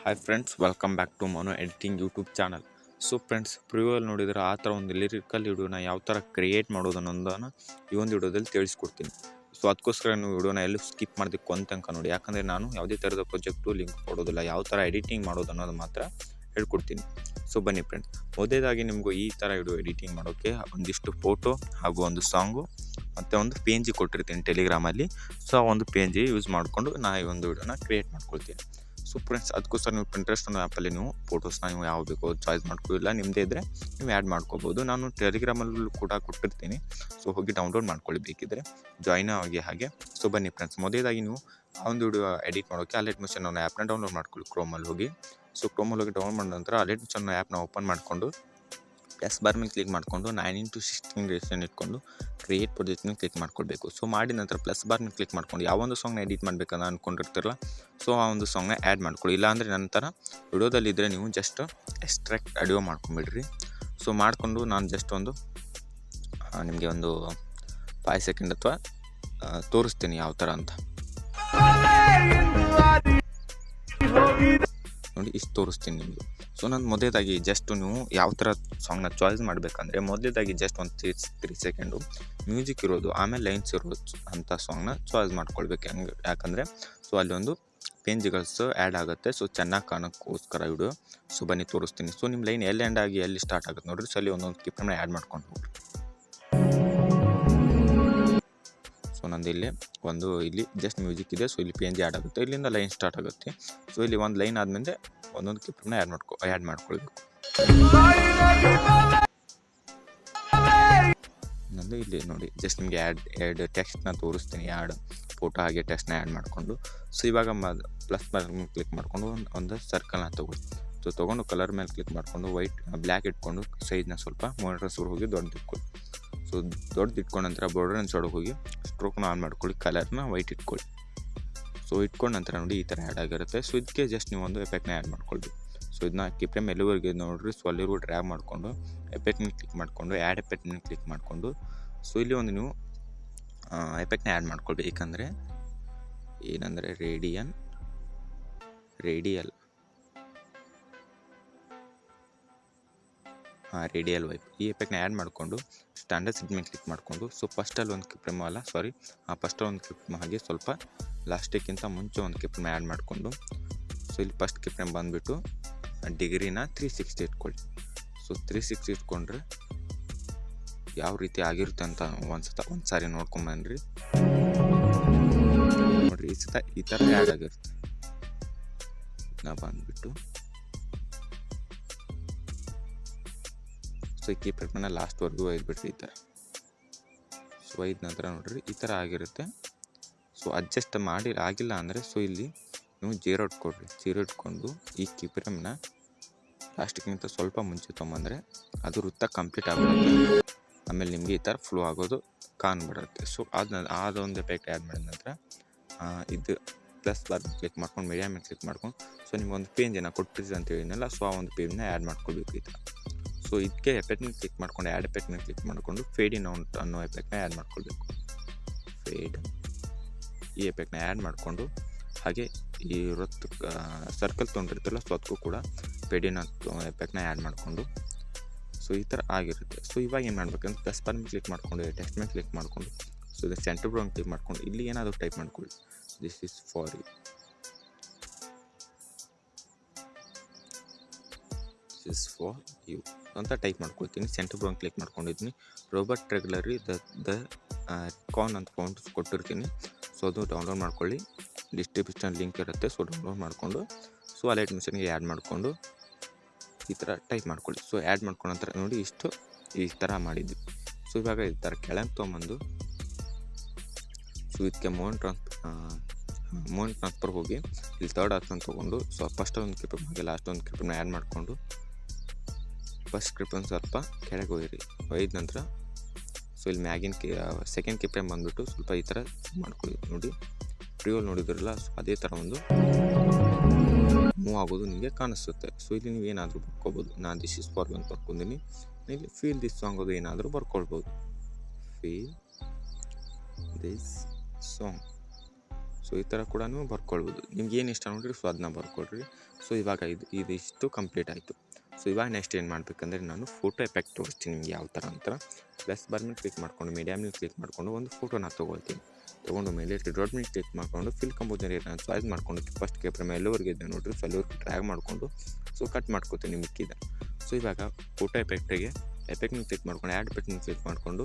Hi friends, welcome back to mono editing YouTube channel. So friends, ಪ್ರಿವ್ಯೂವಲ್ಲಿ ನೋಡಿದರೆ ಆ ಥರ ಒಂದು ಲಿರಿಕಲ್ ವಿಡಿಯೋನ ಯಾವ ಥರ ಕ್ರಿಯೇಟ್ ಮಾಡೋದು ಅನ್ನೋದನ್ನು ಈ ಒಂದು ವಿಡಿಯೋದಲ್ಲಿ ತಿಳಿಸ್ಕೊಡ್ತೀನಿ. ಸೊ ಅದಕ್ಕೋಸ್ಕರ ನೀವು ವಿಡಿಯೋನ ಎಲ್ಲೂ ಸ್ಕಿಪ್ ಮಾಡೋದಕ್ಕೆ ಒಂದು ತನಕ ನೋಡಿ, ಯಾಕಂದರೆ ನಾನು ಯಾವುದೇ ಥರದ ಪ್ರಾಜೆಕ್ಟು ಲಿಂಕ್ ಕೊಡೋದಿಲ್ಲ, ಯಾವ ಥರ ಎಡಿಟಿಂಗ್ ಮಾಡೋದು ಅನ್ನೋದು ಮಾತ್ರ ಹೇಳ್ಕೊಡ್ತೀನಿ. ಸೊ ಬನ್ನಿ ಫ್ರೆಂಡ್ಸ್, ಮೊದಲೇದಾಗಿ ನಿಮಗೂ ಈ ಥರ ವಿಡಿಯೋ ಎಡಿಟಿಂಗ್ ಮಾಡೋಕ್ಕೆ ಒಂದಿಷ್ಟು ಫೋಟೋ ಹಾಗೂ ಒಂದು ಸಾಂಗು ಮತ್ತು ಒಂದು ಪೇಜ್ ಕೊಟ್ಟಿರ್ತೀನಿ ಟೆಲಿಗ್ರಾಮಲ್ಲಿ. ಸೊ ಆ ಒಂದು ಪೇಜ್ ಯೂಸ್ ಮಾಡಿಕೊಂಡು ನಾನು ಈ ಒಂದು ವಿಡಿಯೋನ ಕ್ರಿಯೇಟ್ ಮಾಡ್ಕೊಳ್ತೀನಿ. ಸೊ ಫ್ರೆಂಡ್ಸ್, ಅದಕ್ಕೋಸ್ಕರ ನೀವು ಪಿಂಟ್ರೆಸ್ಟ್ ಅನ್ನೋ ಆ್ಯಪಲ್ಲಿ ನೀವು ಫೋಟೋಸ್ನ ನೀವು ಯಾವ ಬೇಕೋ ಚಾಯ್ಸ್ ಮಾಡ್ಕೊಳ್ಳಿಲ್ಲ, ನಿಮ್ಮದೇ ಇದ್ದರೆ ನೀವು ಆ್ಯಡ್ ಮಾಡ್ಕೋಬೋದು. ನಾನು ಟೆಲಿಗ್ರಾಮಲ್ಲೂ ಕೂಡ ಕೊಟ್ಟಿರ್ತೀನಿ, ಸೊ ಹೋಗಿ ಡೌನ್ಲೋಡ್ ಮಾಡ್ಕೊಳ್ಳಿ ಬೇಕಿದ್ದರೆ, ಜಾಯ್ನ್ ಆಗಿ ಹಾಗೆ. ಸೊ ಬನ್ನಿ ಫ್ರೆಂಡ್ಸ್, ಮೊದಲೇದಾಗಿ ನೀವು ಆ ಒಂದು ವಿಡಿಯೋ ಎಡಿಟ್ ಮಾಡೋಕ್ಕೆ ಅಲರ್ಟ್ ಮಿಷನ್ ಅನ್ನೋ ಆ್ಯಪ್ನ ಡೌನ್ಲೋಡ್ ಮಾಡ್ಕೊಳ್ಳಿ ಕ್ರೋಮಲ್ಲಿ ಹೋಗಿ. ಸೊ ಕ್ರೋಮಲ್ಲಿ ಹೋಗಿ ಡೌನ್ಲೋಡ್ ಮಾಡಿದ ನಂತರ ಅಲರ್ಟ್ ಮಿಷನ್ ಅನ್ನೋ ಆ್ಯಪ್ನ ಓಪನ್ ಮಾಡಿಕೊಂಡು ಪ್ಲಸ್ ಬಾರ್ ಮೇಲೆ ಕ್ಲಿಕ್ ಮಾಡಿಕೊಂಡು 9:16 ರೇಷನ್ ಇಟ್ಕೊಂಡು ಕ್ರಿಯೇಟ್ ಪ್ರಾಜೆಕ್ಟ್ ಮೇಲೆ ಕ್ಲಿಕ್ ಮಾಡ್ಕೊಳ್ಬೇಕು. ಸೊ ಮಾಡಿದ ನಂತರ ಪ್ಲಸ್ ಬಾರ್ ಮೇಲೆ ಕ್ಲಿಕ್ ಮಾಡ್ಕೊಂಡು ಯಾವ ಒಂದು ಸಾಂಗ್ನ ಎಡಿಟ್ ಮಾಡಬೇಕಂತ ಅಂದ್ಕೊಂಡಿರ್ತಿರಲ್ಲ, ಸೊ ಆ ಒಂದು ಸಾಂಗ್ನ ಆ್ಯಡ್ ಮಾಡ್ಕೊಳ್ಳಿ. ಇಲ್ಲಾಂದರೆ ನಂತರ ವಿಡಿಯೋದಲ್ಲಿದ್ದರೆ ನೀವು ಜಸ್ಟ್ ಎಕ್ಸ್ಟ್ರಾಕ್ಟ್ ಆಡಿಯೋ ಮಾಡ್ಕೊಂಬಿಡ್ರಿ. ಸೊ ಮಾಡಿಕೊಂಡು ನಾನು ಜಸ್ಟ್ ಒಂದು ನಿಮಗೆ ಒಂದು 5 ಸೆಕೆಂಡ್ ಅಥವಾ ತೋರಿಸ್ತೀನಿ ಯಾವ ಥರ ಅಂತ. ನೋಡಿ, ಇಷ್ಟು ತೋರಿಸ್ತೀನಿ ನಿಮಗೆ. ಸೊ ನಾನು ಮೊದಲೇದಾಗಿ ಜಸ್ಟ್ ನೀವು ಯಾವ ಥರ ಸಾಂಗ್ನ ಚಾಯ್ಸ್ ಮಾಡಬೇಕಂದ್ರೆ, ಮೊದಲೇದಾಗಿ ಜಸ್ಟ್ ಒಂದು 3 ಸೆಕೆಂಡು ಮ್ಯೂಸಿಕ್ ಇರೋದು, ಆಮೇಲೆ ಲೈನ್ಸ್ ಇರೋದು ಅಂಥ ಸಾಂಗ್ನ ಚಾಯ್ಸ್ ಮಾಡ್ಕೊಳ್ಬೇಕು. ಯಾಕಂದರೆ ಸೊ ಅಲ್ಲಿ ಒಂದು ಪೇಂಜ್ಗಳ್ಸ್ ಆ್ಯಡ್ ಆಗುತ್ತೆ, ಸೊ ಚೆನ್ನಾಗಿ ಕಾಣೋಕ್ಕೋಸ್ಕರ ವಿಡಿಯೋ. ಸೊ ಬನ್ನಿ ತೋರಿಸ್ತೀನಿ. ಸೊ ನಿಮ್ಮ ಲೈನ್ ಎಲ್ಲಿ ಎಂಡ್ ಆಗಿ ಎಲ್ಲಿ ಸ್ಟಾರ್ಟ್ ಆಗುತ್ತೆ ನೋಡಿರಿ. ಸೊ ಅಲ್ಲಿ ಒಂದೊಂದು ಕ್ಲಿಪ್ನ ಆ್ಯಡ್ ಮಾಡ್ಕೊಂಡು ಹೋಗ್ರಿ. ಸೊ ನಂದು ಇಲ್ಲಿ ಜಸ್ಟ್ ಮ್ಯೂಸಿಕ್ ಇದೆ. ಸೊ ಇಲ್ಲಿ ಪೇಂಜ್ ಆ್ಯಡ್ ಆಗುತ್ತೆ, ಇಲ್ಲಿಂದ ಲೈನ್ ಸ್ಟಾರ್ಟ್ ಆಗುತ್ತೆ. ಸೊ ಇಲ್ಲಿ ಒಂದು ಲೈನ್ ಆದಮೇಲೆ ಒಂದೊಂದು ಕ್ಲಿಪ್ನ ಆ್ಯಡ್ ಮಾಡ್ಕೊಳ್ಬೇಕು. ನಂದು ಇಲ್ಲಿ ನೋಡಿ, ಜಸ್ಟ್ ನಿಮಗೆ ಆ್ಯಡ್ ಟೆಕ್ಸ್ಟ್ನ ತೋರಿಸ್ತೀನಿ. ಆ್ಯಡ್ ಫೋಟೋ ಹಾಗೆ ಟೆಕ್ಸ್ಟ್ನ ಆ್ಯಡ್ ಮಾಡಿಕೊಂಡು, ಸೊ ಇವಾಗ ಪ್ಲಸ್ ಮೇಲೆ ಕ್ಲಿಕ್ ಮಾಡಿಕೊಂಡು ಒಂದು ಸರ್ಕಲ್ನ ತೊಗೊಳ್ಳಿ. ಸೊ ತೊಗೊಂಡು ಕಲರ್ ಮೇಲೆ ಕ್ಲಿಕ್ ಮಾಡಿಕೊಂಡು ಬ್ಲ್ಯಾಕ್ ಇಟ್ಕೊಂಡು ಸೈಜ್ನ ಸ್ವಲ್ಪ ಮಾನಿಟರ್ ಸೂರು ಹೋಗಿ ದೊಡ್ಡದು ಇಟ್ಕೊಳ್ಳಿ. ಸೊ ದೊಡ್ಡದು ಇಟ್ಕೊಂಡ ನಂತರ ಬಾರ್ಡರ್ ಸೈಡ್ ಹೋಗಿ ಸ್ಟ್ರೋಕ್ನ ಆನ್ ಮಾಡ್ಕೊಳ್ಳಿ, ಕಲರ್ನ ವೈಟ್ ಇಟ್ಕೊಳ್ಳಿ. ಸೊ ಇಟ್ಕೊಂಡ ನಂತರ ನೋಡಿ ಈ ಥರ ಆ್ಯಡ್ ಆಗಿರುತ್ತೆ. ಸೊ ಇದಕ್ಕೆ ಜಸ್ಟ್ ನೀವು ಒಂದು ಎಫೆಕ್ಟ್ನ ಆ್ಯಡ್ ಮಾಡ್ಕೊಳ್ಬೇಕು. ಸೊ ಇದನ್ನ ಕಿಪ್ರೆ ಎಲ್ಲಿವರೆಗೆ ನೋಡಿರಿ. ಸೊ ಅಲ್ಲಿವರೆಗೂ ಡ್ರ್ಯಾಗ್ ಮಾಡಿಕೊಂಡು ಎಫೆಕ್ಟ್ ಮೇಲೆ ಕ್ಲಿಕ್ ಮಾಡಿಕೊಂಡು ಆ್ಯಡ್ ಎಫೆಕ್ಟ್ ಮೇಲೆ ಕ್ಲಿಕ್ ಮಾಡಿಕೊಂಡು, ಸೊ ಇಲ್ಲಿ ಒಂದು ನೀವು ಎಫೆಕ್ಟ್ನ ಆ್ಯಡ್ ಮಾಡ್ಕೊಳ್ಬೇಕು. ಏಕೆಂದರೆ ಏನಂದರೆ ರೇಡಿಯಲ್ ವೈಪ್ ಈ ಎಫೆಕ್ಟ್ನ ಆ್ಯಡ್ ಮಾಡಿಕೊಂಡು ಸ್ಟ್ಯಾಂಡರ್ಡ್ ಸೆಟ್ ಮೇಲೆ ಕ್ಲಿಕ್ ಮಾಡಿಕೊಂಡು, ಸೊ ಫಸ್ಟಲ್ಲಿ ಒಂದು ಕ್ಲಿಪ್ರೆಮ್ ಫಸ್ಟಲ್ಲಿ ಒಂದು ಕ್ಲಿಪ್ರೆಮ್ ಹಾಗೆ ಸ್ವಲ್ಪ ಲಾಸ್ಟಿಕ್ಕಿಂತ ಮುಂಚೆ ಒಂದು ಕ್ಲಿಪ್ರೆಮ್ ಆ್ಯಡ್ ಮಾಡಿಕೊಂಡು, ಸೊ ಇಲ್ಲಿ ಫಸ್ಟ್ ಕ್ಲಿಪ್ರೆಮ್ ಬಂದುಬಿಟ್ಟು ಡಿಗ್ರಿನ 360 ಇಟ್ಕೊಳ್ಳಿ. ಸೊ 360 ಇಟ್ಕೊಂಡ್ರೆ ಯಾವ ರೀತಿ ಆಗಿರುತ್ತೆ ಅಂತ ಒಂದು ಸಾರಿ ನೋಡ್ಕೊಂಬನ್ರಿ. ನೋಡಿರಿ, ಈ ಥರ ಆ್ಯಡ್ ಆಗಿರುತ್ತೆ. ನಾ ಬಂದುಬಿಟ್ಟು ಸೊ ಈ ಕೀಪ್ರೆಮ್ನ ಲಾಸ್ಟ್ವರೆಗೂ ಒಯ್ದುಬಿಟ್ರಿ ಈ ಥರ. ಸೊ ಒಯ್ದ ನಂತರ ನೋಡಿರಿ ಈ ಥರ ಆಗಿರುತ್ತೆ. ಸೊ ಅಡ್ಜಸ್ಟ್ ಮಾಡಿ ಆಗಿಲ್ಲ ಅಂದರೆ, ಸೊ ಇಲ್ಲಿ ನೀವು 0 ಇಟ್ಕೊಳ್ರಿ. 0 ಇಟ್ಕೊಂಡು ಈ ಕೀಪ್ರೆಮ್ನ ಲಾಸ್ಟಿಗಿಂತ ಸ್ವಲ್ಪ ಮುಂಚೆ ತೊಗೊಂಬಂದರೆ ಅದು ವೃತ್ತ ಕಂಪ್ಲೀಟ್ ಆಗಿಬಿಡುತ್ತೆ. ಆಮೇಲೆ ನಿಮಗೆ ಈ ಥರ ಫ್ಲೋ ಆಗೋದು ಕಾಣ್ಬಿಡುತ್ತೆ. ಸೊ ಅದೊಂದು ಎಫೆಕ್ಟ್ ಆ್ಯಡ್ ಮಾಡಿದ ನಂತರ ಇದು ಪ್ಲಸ್ ಬಾರ್ ಕ್ಲಿಕ್ ಮಾಡ್ಕೊಂಡು ಮೀಡಿಯಾ ಮೇಲೆ ಕ್ಲಿಕ್ ಮಾಡ್ಕೊಂಡು, ಸೊ ನಿಮ್ಗೊಂದು ಪೇಜ್ ಏನೋ ಕೊಟ್ಟಿದ್ದೀವಿ ಅಂತ ಹೇಳಿದ್ನಲ್ಲ, ಸೊ ಆ ಒಂದು ಪೇಜ್ನ ಆ್ಯಡ್ ಮಾಡ್ಕೊಳ್ಬೇಕು ಈ ಥರ. ಸೊ ಇದಕ್ಕೆ ಎಫೆಕ್ಟ್ ಮೇಲೆ ಕ್ಲಿಕ್ ಮಾಡ್ಕೊಂಡು ಆ್ಯಡ್ ಎಫೆಕ್ಟ್ ಮೇಲೆ ಕ್ಲಿಕ್ ಮಾಡಿಕೊಂಡು ಫೇಡ್ ಇನ್ ಔಟ್ ಅನ್ನೋ ಎಫೆಕ್ಟ್ನ ಆ್ಯಡ್ ಮಾಡ್ಕೊಳ್ಬೇಕು. ಫೇಡ್ ಈ ಎಫೆಕ್ಟ್ನ ಆ್ಯಡ್ ಮಾಡಿಕೊಂಡು, ಹಾಗೆ ಈ ಸರ್ಕಲ್ ತೊಗೊಂಡಿರ್ತಿಲ್ಲ, ಸೊ ಅದಕ್ಕೂ ಕೂಡ ಫೇಡ್ ಇನ್ ಎಫೆಕ್ಟ್ನ ಆ್ಯಡ್ ಮಾಡಿಕೊಂಡು, ಸೊ ಈ ಥರ ಆಗಿರುತ್ತೆ. ಸೊ ಇವಾಗ ಏನು ಮಾಡ್ಬೇಕಂದ್ರೆ ಪ್ಲಸ್ ಬಾರ್ ಮೇಲೆ ಕ್ಲಿಕ್ ಮಾಡಿಕೊಂಡು ಟೆಕ್ಸ್ಟ್ ಮೇಲೆ ಕ್ಲಿಕ್ ಮಾಡಿಕೊಂಡು, ಸೊ ಇದು ಸೆಂಟರ್ ಬ್ರೌನ್ ಕ್ಲಿಕ್ ಮಾಡಿಕೊಂಡು ಇಲ್ಲಿ ಏನಾದರೂ ಟೈಪ್ ಮಾಡ್ಕೊಳ್ಳಿ. ದಿಸ್ ಈಸ್ ಫಾರ್ ಯು ಅಂತ ಟೈಪ್ ಮಾಡ್ಕೊಳ್ತೀನಿ. ಸೆಂಟರ್ ಬ್ರೌನ್ ಕ್ಲಿಕ್ ಮಾಡ್ಕೊಂಡಿದ್ದೀನಿ. ರೋಬರ್ಟ್ ರೆಗ್ಯುಲರಿ ದ ಕಾನ್ ಅಂತ ಫೌಂಟ್ ಕೊಟ್ಟಿರ್ತೀನಿ. ಸೊ ಅದು ಡೌನ್ಲೋಡ್ ಮಾಡ್ಕೊಳ್ಳಿ, ಡಿಸ್ಕ್ರಿಪ್ಷನ್ ಲಿಂಕ್ ಇರುತ್ತೆ. ಸೊ ಡೌನ್ಲೋಡ್ ಮಾಡಿಕೊಂಡು, ಸೊ ಅಲರ್ಟ್ ಮಿಷನ್ಗೆ ಆ್ಯಡ್ ಮಾಡಿಕೊಂಡು ಈ ಥರ ಟೈಪ್ ಮಾಡ್ಕೊಳ್ಳಿ. ಸೊ ಆ್ಯಡ್ ಮಾಡ್ಕೊಂಡ ನಂತರ ನೋಡಿ ಇಷ್ಟು ಈ ಥರ ಮಾಡಿದ್ವಿ. ಸೊ ಇವಾಗ ಈ ಥರ ಕೆಳಗೆ ತೊಗೊಂಬಂದು, ಸೊ ಇದಕ್ಕೆ ಮೋನ್ ಟ್ರಾನ್ಸ್ಫರ್ ಹೋಗಿ ಇಲ್ಲಿ ಥರ್ಡ್ ಆಪ್ಷನ್ ತೊಗೊಂಡು, ಸೊ ಫಸ್ಟ್ ಒಂದು ಕ್ಲಿಪ್ ಹಾಗೆ ಲಾಸ್ಟ್ ಒಂದು ಕ್ಲಿಪ್ನ ಆ್ಯಡ್ ಮಾಡಿಕೊಂಡು, ಫಸ್ಟ್ ಕ್ಲಿಪ್ಪನ್ನು ಸ್ವಲ್ಪ ಕೆಳಗೆ ಒಯ್ದ ನಂತರ, ಸೊ ಇಲ್ಲಿ ಮ್ಯಾಗಿನ ಸೆಕೆಂಡ್ ಕ್ಲಿಪ್ನ ಬಂದುಬಿಟ್ಟು ಸ್ವಲ್ಪ ಈ ಥರ ಮಾಡ್ಕೊಳ್ಳಿ. ನೋಡಿ ಪ್ರಿಯೋಲ್ ನೋಡಿದ್ರಲ್ಲ, ಸೊ ಅದೇ ಥರ ಒಂದು ಮೂವ್ ಆಗೋದು ನಿಮಗೆ ಕಾಣಿಸುತ್ತೆ. ಸೊ ಇಲ್ಲಿ ನೀವು ಏನಾದರೂ ಬರ್ಕೋಬೋದು. ನಾನು ದಿಸ್ ಇಸ್ ಫಾರ್ ಅಂತ ಬರ್ಕೊಂಡಿನಿ. ಇಲ್ಲಿ ಫೀಲ್ ದಿಸ್ ಸಾಂಗ್ ಅದು ಏನಾದರೂ ಬರ್ಕೊಳ್ಬೋದು. ಫೀಲ್ ದಿಸ್ ಸಾಂಗ್ ಸೊ ಈ ಥರ ಕೂಡ ಬರ್ಕೊಳ್ಬೋದು. ನಿಮ್ಗೆ ಏನು ಇಷ್ಟ ನೋಡಿರಿ ಸೊ ಅದನ್ನ ಬರ್ಕೊಳ್ರಿ. ಸೊ ಇವಾಗ ಇದಿಷ್ಟು ಕಂಪ್ಲೀಟ್ ಆಯಿತು. ಸೊ ಇವಾಗ ನೆಕ್ಸ್ಟ್ ಏನು ಮಾಡಬೇಕಂದ್ರೆ ನಾನು ಫೋಟೋ ಎಫೆಕ್ಟ್ ತೋರಿಸ್ತೀನಿ ನಿಮ್ಗೆ ಯಾವ ಥರ ಅಂತ. ಪ್ಲಸ್ ಬಾರ್ ಮೇಲೆ ಕ್ಲಿಕ್ ಮಾಡ್ಕೊಂಡು ಮೀಡಿಯಾ ಮೇಲೆ ಕ್ಲಿಕ್ ಮಾಡಿಕೊಂಡು ಒಂದು ಫೋಟೋನ ತೊಗೊಳ್ತೀನಿ. ತೊಗೊಂಡು ಮೇಲೆ ಡ್ರಾಟ್ ಮೇಲೆ ಕ್ಲಿಕ್ ಮಾಡಿಕೊಂಡು ಫಿಲ್ ಕಂಪೋಸರ್ ನಾನು ಚಾಯ್ಸ್ ಮಾಡಿಕೊಂಡು ಫಸ್ಟ್ ಕೇಪ್ರಮ ಎಲ್ಲವರೆಗೆ ಇದೆ ನೋಡಿರಿ. ಸೊ ಎಲ್ಲವರೆಗೂ ಡ್ರ್ಯಾಗ್ ಮಾಡಿಕೊಂಡು ಸೊ ಕಟ್ ಮಾಡ್ಕೋತೀನಿ ಮಿಕ್ಕಿದೆ. ಸೊ ಇವಾಗ ಫೋಟೋ ಎಫೆಕ್ಟಿಗೆ ಎಫೆಕ್ಟ್ನ ಕ್ಲಿಕ್ ಮಾಡ್ಕೊಂಡು ಆ್ಯಡ್ ಎಫೆಕ್ಟ್ನ ಕ್ಲಿಕ್ ಮಾಡಿಕೊಂಡು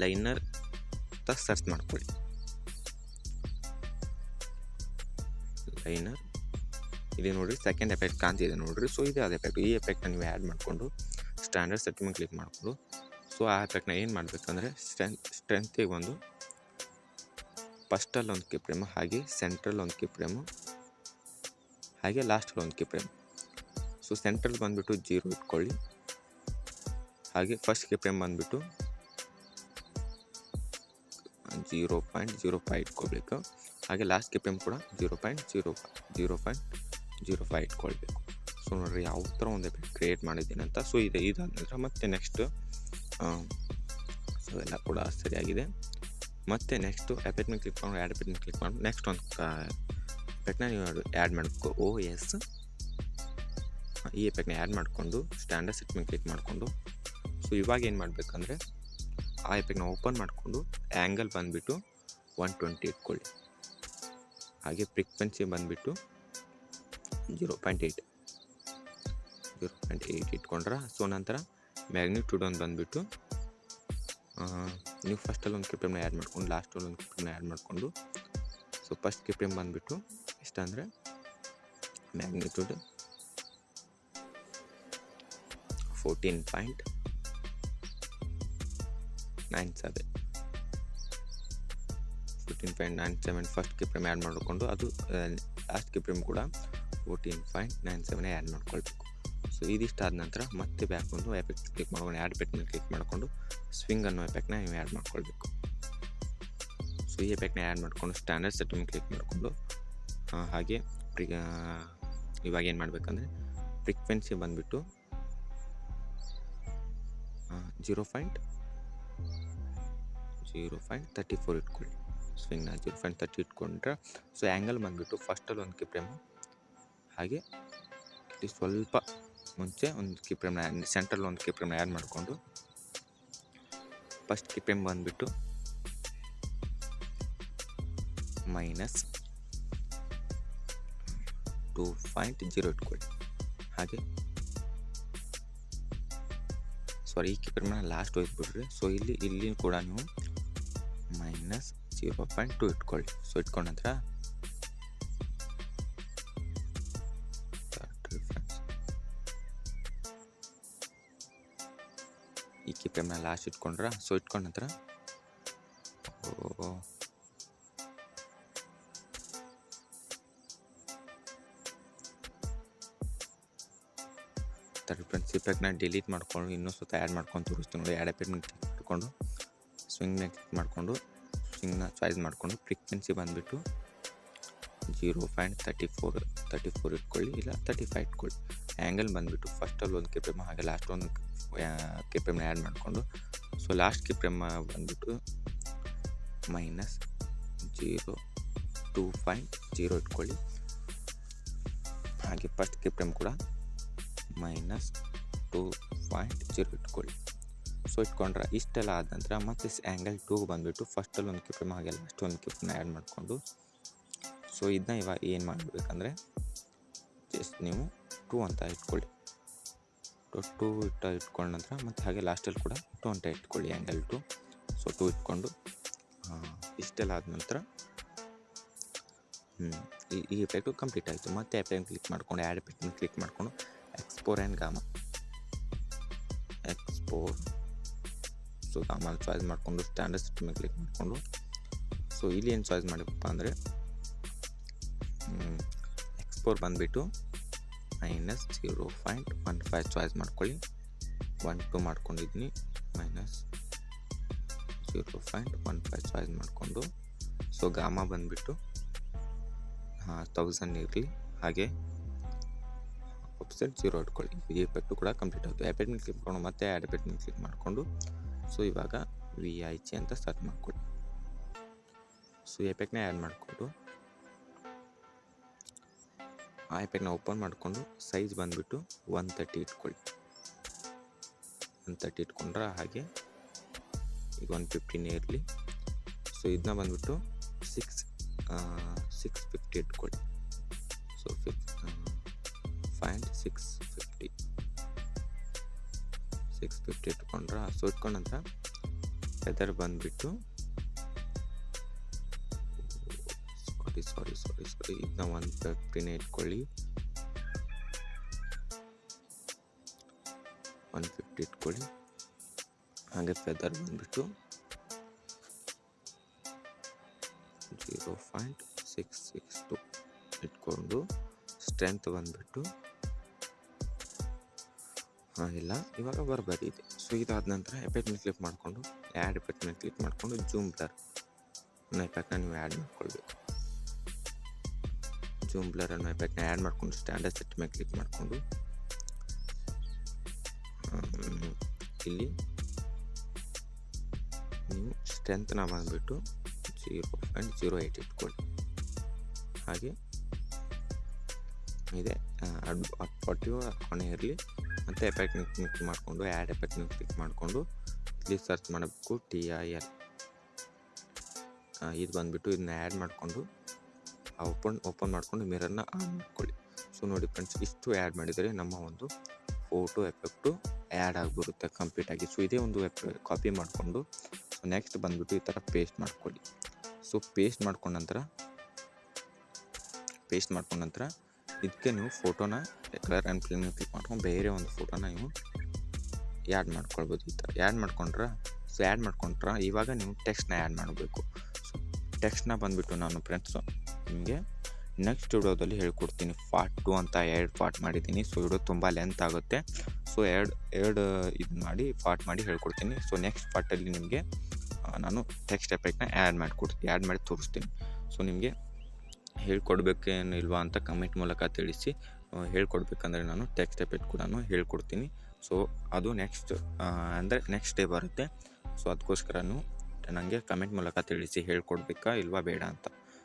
ಲೈನರ್ ಅಂತ ಸರ್ಚ್ ಮಾಡ್ಕೊಳ್ಳಿ. ಲೈನರ್ ಇದೆ ನೋಡಿರಿ, ಸೆಕೆಂಡ್ ಎಫೆಕ್ಟ್ ಕಾಣ್ತಿದೆ ನೋಡಿರಿ. ಸೊ ಇದೆ ಅದು ಎಫೆಕ್ಟ್. ಈ ಎಫೆಕ್ಟ್ನ ನೀವು ಆ್ಯಡ್ ಮಾಡಿಕೊಂಡು ಸ್ಟ್ಯಾಂಡರ್ಡ್ ಸೆಟ್ಟಿಂಗ್ ಕ್ಲಿಕ್ ಮಾಡಿಕೊಂಡು ಸೊ ಆ ಎಫೆಕ್ಟ್ನ ಏನು ಮಾಡಬೇಕಂದ್ರೆ ಸ್ಟ್ರೆಂತಿಗೆ ಒಂದು ಫಸ್ಟಲ್ಲಿ ಒಂದು ಕೀ ಫ್ರೇಮು, ಹಾಗೆ ಸೆಂಟ್ರಲ್ಲಿ ಒಂದು ಕೀ ಫ್ರೇಮು, ಹಾಗೆ ಲಾಸ್ಟಲ್ಲಿ ಒಂದು ಕೀ ಫ್ರೇಮ್. ಸೊ ಸೆಂಟ್ರಲ್ಲಿ ಬಂದುಬಿಟ್ಟು 0 ಇಟ್ಕೊಳ್ಳಿ. ಹಾಗೆ ಫಸ್ಟ್ ಕೀ ಫ್ರೇಮ್ ಬಂದುಬಿಟ್ಟು 0.05 ಇಟ್ಕೊಳ್ಬೇಕು. ಹಾಗೆ ಲಾಸ್ಟ್ ಕೀ ಫ್ರೇಮ್ ಕೂಡ 0.05 ಇಟ್ಕೊಳ್ಬೇಕು. ಸೊ ನೋಡಿರಿ ಯಾವ ಥರ ಒಂದು ಎಫೆಕ್ಟ್ ಕ್ರಿಯೇಟ್ ಮಾಡಿದ್ದೀನಿ ಅಂತ. ಸೊ ಇದಾದ ನಂತರ ಮತ್ತೆ ನೆಕ್ಸ್ಟು ಸೊ ಎಲ್ಲ ಕೂಡ ಸರಿಯಾಗಿದೆ. ಮತ್ತು ನೆಕ್ಸ್ಟು ಎಫೆಕ್ಟ್ನ ಕ್ಲಿಕ್ ಮಾಡಿ ಆ್ಯಡ್ ಎಫೆಕ್ಟ್ನ ಕ್ಲಿಕ್ ಮಾಡಿ ನೆಕ್ಸ್ಟ್ ಒಂದು ಎಫೆಕ್ಟ್ನ ನೀವು ಆ್ಯಡ್ ಮಾಡ್ಕೊ OS. ಈ ಎಫೆಕ್ಟ್ನ ಆ್ಯಡ್ ಮಾಡಿಕೊಂಡು ಸ್ಟ್ಯಾಂಡರ್ಡ್ ಸೆಟ್ಟಿಂಗ್ ಕ್ಲಿಕ್ ಮಾಡಿಕೊಂಡು ಸೊ ಇವಾಗ ಏನು ಮಾಡಬೇಕಂದ್ರೆ ಆ ಎಫೆಕ್ಟ್ನ ಓಪನ್ ಮಾಡಿಕೊಂಡು ಆ್ಯಂಗಲ್ ಬಂದುಬಿಟ್ಟು 120 ಇಟ್ಕೊಳ್ಳಿ. ಹಾಗೆ ಫ್ರೀಕ್ವೆನ್ಸಿ ಬಂದುಬಿಟ್ಟು 0.8 ಇಟ್ಕೊಂಡ್ರೆ ಸೊ ನಂತರ ಮ್ಯಾಗ್ನಿಟ್ಯೂಡ್ ಒಂದು ಬಂದುಬಿಟ್ಟು ನೀವು ಫಸ್ಟಲ್ಲಿ ಒಂದು ಕಿಪ್ರೇಮ್ನ ಆ್ಯಡ್ ಮಾಡ್ಕೊಂಡು ಲಾಸ್ಟಲ್ಲಿ ಒಂದು ಕಿಪ್ರೇಮ್ನ ಆ್ಯಡ್ ಮಾಡಿಕೊಂಡು ಸೊ ಫಸ್ಟ್ ಕಿಪ್ರೇಮ್ ಬಂದುಬಿಟ್ಟು ಎಷ್ಟಂದರೆ ಮ್ಯಾಗ್ನಿಟ್ಯೂಡ್ 14.97 ಫಸ್ಟ್ ಕಿಪ್ರೇಮ್ ಆ್ಯಡ್ ಮಾಡಿಕೊಂಡು ಅದು ಲಾಸ್ಟ್ ಕಿಪ್ರೇಮ್ ಕೂಡ 14.97 ಆ್ಯಡ್ ಮಾಡ್ಕೊಳ್ಬೇಕು. ಸೊ ಇದಿಷ್ಟು ಆದ ನಂತರ ಮತ್ತೆ ಬ್ಯಾಕ್ ಒಂದು ಎಫೆಕ್ಟ್ ಕ್ಲಿಕ್ ಮಾಡ್ಕೊಂಡು ಆ್ಯಡ್ ಎಫೆಕ್ಟ್ನ ಕ್ಲಿಕ್ ಮಾಡಿಕೊಂಡು ಸ್ವಿಂಗ್ ಅನ್ನೋ ಎಫೆಕ್ಟ್ನ ನೀವು ಆ್ಯಡ್ ಮಾಡ್ಕೊಳ್ಬೇಕು. ಸೊ ಈ ಎಫೆಕ್ಟ್ನ ಆ್ಯಡ್ ಮಾಡಿಕೊಂಡು ಸ್ಟ್ಯಾಂಡರ್ಡ್ ಸೆಟ್ಟಿಂಗ್ ಕ್ಲಿಕ್ ಮಾಡಿಕೊಂಡು ಹಾಗೆ ಇವಾಗ ಏನು ಮಾಡಬೇಕಂದ್ರೆ ಫ್ರೀಕ್ವೆನ್ಸಿ ಬಂದುಬಿಟ್ಟು 0.34 ಇಟ್ಕೊಳ್ಳಿ. ಸ್ವಿಂಗ್ನ 0.30 ಇಟ್ಕೊಂಡ್ರೆ ಸೊ ಆ್ಯಂಗಲ್ ಬಂದುಬಿಟ್ಟು ಫಸ್ಟಲ್ಲಿ ಒಂದು ಕಿಪ್ರೇಮು, ಹಾಗೆ ಇಲ್ಲಿ ಸ್ವಲ್ಪ ಮುಂಚೆ ಒಂದು ಕಿಪ್ರೇಮ್ನ ಸೆಂಟ್ರಲ್ಲಿ ಒಂದು ಕಿಪ್ರೇಮ್ನ ಆ್ಯಡ್ ಮಾಡಿಕೊಂಡು ಫಸ್ಟ್ ಕಿಪ್ರೇಮ್ ಬಂದುಬಿಟ್ಟು -2.0 ಇಟ್ಕೊಳ್ಳಿ. ಹಾಗೆ ಸಾರಿ ಈ ಕಿಪ್ರೇಮ್ನ ಲಾಸ್ಟ್ ಹೋಗ್ಬಿಡ್ರಿ. ಸೊ ಇಲ್ಲಿ ಕೂಡ ನೀವು -0.2 ಇಟ್ಕೊಳ್ಳಿ. ಸೊ ಇಟ್ಕೊಂಡ ನಂತರ ಈ ಕಿಪ್ರೇಮ್ನ ಲಾಸ್ಟ್ ಇಟ್ಕೊಂಡ್ರೆ ಸೊ ಇಟ್ಕೊಂಡ ನಂತರ ಫ್ರೆಂಡ್ಸ್ ಎಫೆಕ್ಟ್ನ ಡಿಲೀಟ್ ಮಾಡ್ಕೊಂಡು ಇನ್ನೂ ಸ್ವಲ್ಪ ಆ್ಯಡ್ ಮಾಡ್ಕೊಂಡು ತೋರಿಸ್ತೀನಿ ನೋಡಿ. ಆ್ಯಡ್ ಎಫೆಕ್ಟ್ನ ಕ್ಲಿಕ್ ಮಾಡಿಕೊಂಡು ಸ್ವಿಂಗ್ನ ಕ್ಲಿಕ್ ಮಾಡಿಕೊಂಡು ಸ್ವಿಂಗ್ನ ಚಾಯ್ಸ್ ಮಾಡಿಕೊಂಡು ಫ್ರೀಕ್ವೆನ್ಸಿ ಬಂದುಬಿಟ್ಟು 0.34 ಇಟ್ಕೊಳ್ಳಿ, ಇಲ್ಲ 35 ಇಟ್ಕೊಳ್ಳಿ. ಆ್ಯಂಗಲ್ ಬಂದುಬಿಟ್ಟು ಫಸ್ಟಲ್ಲಿ ಒಂದು ಕಿಪ್ರೇಮ್ ಹಾಗೆ ಲಾಸ್ಟ್ ಒಂದು ಕಿಪ್ರೇಮ್ನ ಆ್ಯಡ್ ಮಾಡಿಕೊಂಡು ಸೊ ಲಾಸ್ಟ್ ಕಿಪ್ರೇಮ್ ಬಂದುಬಿಟ್ಟು -2.0 ಇಟ್ಕೊಳ್ಳಿ. ಹಾಗೆ ಫಸ್ಟ್ ಕಿಪ್ರೇಮ್ ಕೂಡ -2.0 ಇಟ್ಕೊಳ್ಳಿ. ಸೊ ಇಟ್ಕೊಂಡ್ರೆ ಇಷ್ಟೆಲ್ಲ ಆದ ನಂತರ ಮತ್ತೆ ಆ್ಯಂಗಲ್ 2 ಬಂದುಬಿಟ್ಟು ಫಸ್ಟಲ್ಲಿ ಒಂದು ಕಿಪ್ರೇಮ್ ಹಾಗೆ ಲಾಸ್ಟ್ ಒಂದು ಕಿಪ್ರೇಮ್ನ ಆ್ಯಡ್ ಮಾಡಿಕೊಂಡು ಸೊ ಇದನ್ನ ಇವಾಗ ಏನು ಮಾಡಬೇಕಂದ್ರೆ ಜಸ್ಟ್ ನೀವು 2 ಅಂತ ಇಟ್ಕೊಳ್ಳಿ. 2 ಇಟ್ಕೊಂಡ ನಂತರ ಮತ್ತು ಹಾಗೆ ಲಾಸ್ಟಲ್ಲಿ ಕೂಡ 2 ಅಂತ ಇಟ್ಕೊಳ್ಳಿ ಆ್ಯಂಗಲ್ 2. ಸೊ 2 ಇಟ್ಕೊಂಡು ಇಷ್ಟೆಲ್ಲ ಆದ ನಂತರ ಈ ಎಫೆಕ್ಟು ಕಂಪ್ಲೀಟ್ ಆಯಿತು. ಮತ್ತೆ ಎಫೆಕ್ಟ್ ಕ್ಲಿಕ್ ಮಾಡ್ಕೊಂಡು ಆ್ಯಡ್ ಎಫೆಕ್ಟ್ನ ಕ್ಲಿಕ್ ಮಾಡಿಕೊಂಡು ಎಕ್ಸ್ಪೋರ್ ಆ್ಯಂಡ್ ಗಾಮಾ ಸೊ ಗಾಮಲ್ಲಿ ಚಾಯ್ಸ್ ಮಾಡಿಕೊಂಡು ಸ್ಟ್ಯಾಂಡರ್ಡ್ ಸೆಟ್ಟಿಂಗ್ ಕ್ಲಿಕ್ ಮಾಡಿಕೊಂಡು ಸೊ ಇಲ್ಲಿ ಏನು ಚಾಯ್ಸ್ ಮಾಡಬೇಕಪ್ಪ ಅಂದರೆ ಎಕ್ಸ್ಪೋರ್ ಬಂದುಬಿಟ್ಟು -0.15 ಚಾಯ್ಸ್ ಮಾಡ್ಕೊಳ್ಳಿ. 1.2 ಮಾಡ್ಕೊಂಡಿದ್ದೀನಿ -0.15 ಚಾಯ್ಸ್ ಮಾಡಿಕೊಂಡು ಸೊ ಗಾಮಾ ಬಂದುಬಿಟ್ಟು 1000 ಇರಲಿ, ಹಾಗೆ ಆಪ್ಸೆಟ್ 0 ಇಟ್ಕೊಳ್ಳಿ. ಈ ಎಫೆಕ್ಟು ಕೂಡ ಕಂಪ್ಲೀಟ್ ಆಯಿತು. ಎಫೆಕ್ಟ್ನ ಕ್ಲಿಕ್ ಮಾಡ್ಕೊಂಡು ಮತ್ತೆ ಆ್ಯಡ್ ಎಫೆಕ್ಟ್ನ ಕ್ಲಿಕ್ ಮಾಡಿಕೊಂಡು ಸೊ ಇವಾಗ VIG ಅಂತ ಸರ್ಚ್ ಮಾಡ್ಕೊಳ್ಳಿ. ಸೊ ಎಫೆಕ್ಟ್ನ ಆ್ಯಡ್ ಮಾಡಿಕೊಂಡು ಆ ಎಫೆಕ್ಟ್ನ ಓಪನ್ ಮಾಡಿಕೊಂಡು ಸೈಜ್ ಬಂದುಬಿಟ್ಟು 130 ಇಟ್ಕೊಳ್ಳಿ. 130 ಇಟ್ಕೊಂಡ್ರೆ ಹಾಗೆ ಈಗ 115 ಇರಲಿ. ಸೊ ಇದನ್ನ ಬಂದುಬಿಟ್ಟು 650 ಇಟ್ಕೊಳ್ಳಿ. ಸೊ 650 ಇಟ್ಕೊಂಡ್ರೆ ಸೊ ಇಟ್ಕೊಂಡಂತ ಫೆದರ್ ಬಂದುಬಿಟ್ಟು ಸಾರಿ ಇದನ್ನ 150 ಇಟ್ಕೊಳ್ಳಿ. 150 ಇಟ್ಕೊಳ್ಳಿ. ಹಾಗೆ ಫೆದರ್ ಬಂದುಬಿಟ್ಟು 0.662 ಇಟ್ಕೊಂಡು ಸ್ಟ್ರೆಂತ್ ಬಂದುಬಿಟ್ಟು ಇಲ್ಲ ಇವಾಗ ಬರ್ಬರಿ ಇದೆ. ಸೊ ಇದಾದ ನಂತರ ಎಫೆಕ್ಟ್ ಮೇಲೆ ಕ್ಲಿಕ್ ಮಾಡಿಕೊಂಡು ಆ್ಯಡ್ ಎಫೆಕ್ಟ್ ಮೇಲೆ ಕ್ಲಿಕ್ ಮಾಡಿಕೊಂಡು ಜೂಮ್ ಬ್ಲರ್ ಅನ್ನೋ ಎಫೆಕ್ಟ್ನ ನೀವು ಆ್ಯಡ್ ಮಾಡ್ಕೊಳ್ಬೇಕು. ಜೂಮ್ ಬ್ಲರ್ ಅನ್ನೋ ಎಫೆಕ್ಟ್ನ ಆ್ಯಡ್ ಮಾಡಿಕೊಂಡು ಸ್ಟ್ಯಾಂಡರ್ಡ್ ಸೆಟ್ ಮೇಲೆ ಕ್ಲಿಕ್ ಮಾಡಿಕೊಂಡು ಇಲ್ಲಿ ನೀವು ಸ್ಟ್ರೆಂತ್ನ ಬಂದುಬಿಟ್ಟು 0.08 ಇಟ್ಕೊಳ್ಳಿ. ಹಾಗೆ ಇದೆ 40 ಕೊನೆ ಇರಲಿ. ಮತ್ತು ಎಫೆಕ್ಟ್ನ ಕ್ಲಿಕ್ ಮಾಡಿಕೊಂಡು ಆ್ಯಡ್ ಎಫೆಕ್ಟ್ನ ಕ್ಲಿಕ್ ಮಾಡಿಕೊಂಡು ಇಲ್ಲಿ ಸರ್ಚ್ ಮಾಡಬೇಕು TIL. ಇದು ಬಂದುಬಿಟ್ಟು ಇದನ್ನ ಆ್ಯಡ್ ಮಾಡಿಕೊಂಡು ಓಪನ್ ಮಾಡಿಕೊಂಡು ಮಿರರ್ನ ಆನ್ ಮಾಡ್ಕೊಳ್ಳಿ. ಸೊ ನೋಡಿ ಫ್ರೆಂಡ್ಸ್, ಇಷ್ಟು ಆ್ಯಡ್ ಮಾಡಿದರೆ ನಮ್ಮ ಒಂದು ಫೋಟೋ ಎಫೆಕ್ಟು ಆ್ಯಡ್ ಆಗಿಬಿಡುತ್ತೆ ಕಂಪ್ಲೀಟಾಗಿ. ಸೊ ಇದೇ ಒಂದು ಕಾಪಿ ಮಾಡಿಕೊಂಡು ಸೊ ನೆಕ್ಸ್ಟ್ ಬಂದುಬಿಟ್ಟು ಈ ಥರ ಪೇಸ್ಟ್ ಮಾಡ್ಕೊಳ್ಳಿ. ಸೊ ಪೇಸ್ಟ್ ಮಾಡ್ಕೊಂಡ ನಂತರ ಇದಕ್ಕೆ ನೀವು ಫೋಟೋನ ಕಲರ್ ಆ್ಯಂಡ್ ಫಿಲ್ಮ್ ಕ್ಲಿಕ್ ಮಾಡ್ಕೊಂಡು ಬೇರೆ ಒಂದು ಫೋಟೋನ ನೀವು ಆ್ಯಡ್ ಮಾಡ್ಕೊಳ್ಬೋದು. ಈ ಥರ ಆ್ಯಡ್ ಮಾಡ್ಕೊಂಡ್ರೆ ಇವಾಗ ನೀವು ಟೆಕ್ಸ್ಟ್ನ ಆ್ಯಡ್ ಮಾಡಬೇಕು. ಸೊ ಟೆಕ್ಸ್ಟ್ನ ಬಂದುಬಿಟ್ಟು ನಾನು ಫ್ರೆಂಡ್ಸು ನಿಮಗೆ ನೆಕ್ಸ್ಟ್ ವಿಡಿಯೋದಲ್ಲಿ ಹೇಳ್ಕೊಡ್ತೀನಿ. ಪಾರ್ಟ್ 2 ಅಂತ 2 ಪಾರ್ಟ್ ಮಾಡಿದ್ದೀನಿ. ಸೊ ವಿಡಿಯೋ ತುಂಬ ಲೆಂತ್ ಆಗುತ್ತೆ. ಸೊ ಎರಡು ಇದು ಮಾಡಿ ಪಾರ್ಟ್ ಮಾಡಿ ಹೇಳ್ಕೊಡ್ತೀನಿ. ಸೊ ನೆಕ್ಸ್ಟ್ ಪಾರ್ಟಲ್ಲಿ ನಿಮಗೆ ನಾನು ಟೆಕ್ಸ್ಟ್ ಎಫೆಕ್ಟ್ನ ಆ್ಯಡ್ ಮಾಡಿ ತೋರಿಸ್ತೀನಿ. ಸೊ ನಿಮಗೆ ಹೇಳ್ಕೊಡ್ಬೇಕೇನು ಇಲ್ವಾ ಅಂತ ಕಮೆಂಟ್ ಮೂಲಕ ತಿಳಿಸಿ. ಹೇಳ್ಕೊಡ್ಬೇಕಂದ್ರೆ ನಾನು ಟೆಕ್ಸ್ಟ್ ಎಫೆಕ್ಟ್ ಕೂಡ ಹೇಳ್ಕೊಡ್ತೀನಿ. ಸೊ ಅದು ನೆಕ್ಸ್ಟ್ ಡೇ ಬರುತ್ತೆ. ಸೊ ಅದಕ್ಕೋಸ್ಕರ ನನಗೆ ಕಮೆಂಟ್ ಮೂಲಕ ತಿಳಿಸಿ ಹೇಳ್ಕೊಡ್ಬೇಕಾ ಇಲ್ವಾ ಬೇಡ ಅಂತ.